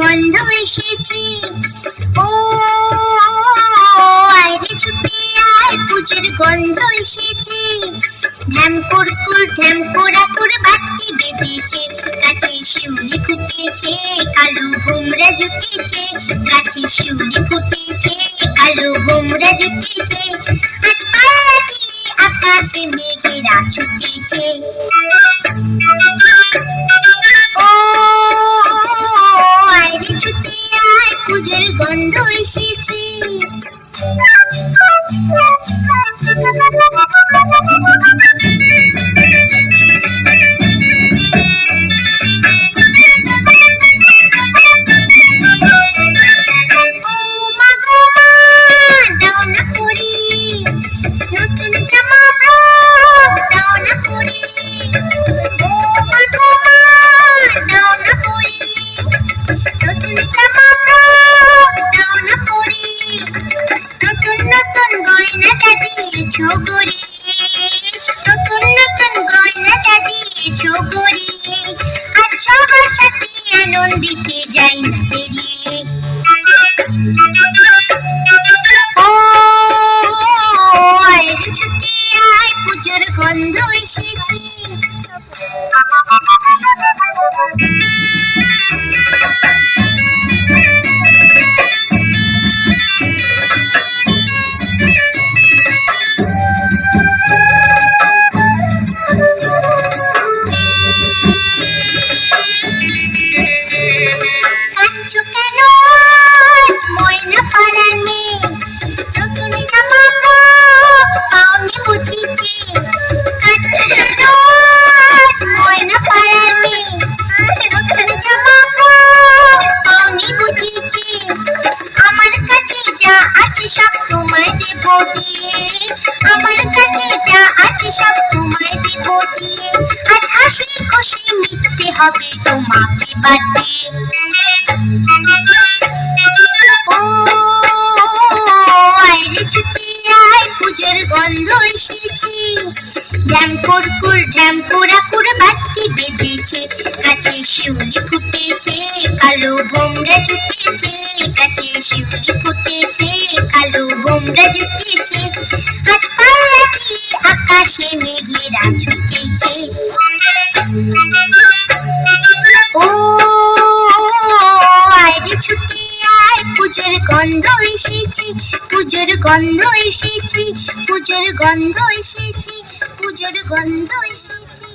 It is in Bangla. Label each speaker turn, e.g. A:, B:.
A: গন্ধ এসেছে, ও আরে ছুটে আয়, পুজোর গন্ধ এসেছে। ঢ্যামকুরকুর ঢ্যামকুরাকুর বাতি বেজেছে, গাছে শিউলি ফুটেছে, কালো ভোমরা জুটেছে, গাছে শিউলি ফুটেছে, কালো ভোমরা জুটেছে। আজ পাল্লা দিয়ে আকাশে মেঘেরা ছুটেছে। ছুটে আয়, পুজোর গন্ধ এসেছে। নতুন নতুন গয়না সাজিয়েছো গড়িয়ে, আজ সবার সাথে আনন্দিতে যাই না বেরিয়ে। ও আয় রে ছুটে আয়, পুজোর গন্ধ এসেছে। আমার কাছে যা আছে সব তোমায় দেব দিয়ে, আমার কাছে যা আছে সব তোমায় দেব দিয়ে, আজ হাসি খুশি মিটতে হবে তোমাকে বাদে। ও আয় রে ছুটে আয়, পুজোর গন্ধ এসেছে। ঢ্যামকুরকুর ঢ্যামকুরাকুর বাতি বেজেছে, গাছে শিউলি ফুটেছে, কালো ভোমরা জুটেছে, গাছে শিউলি ফুটেছে, কালো ভোমরা জুটেছে। আজ পাল্লা দিয়ে আকাশে মেঘেরা ছুটেছে। ও আয় রে ছুটে আয়, পুজোর গন্ধ এসেছে, পুজোর গন্ধ এসেছে, পুজোর গন্ধ এসেছে, পুজোর গন্ধ এসেছে।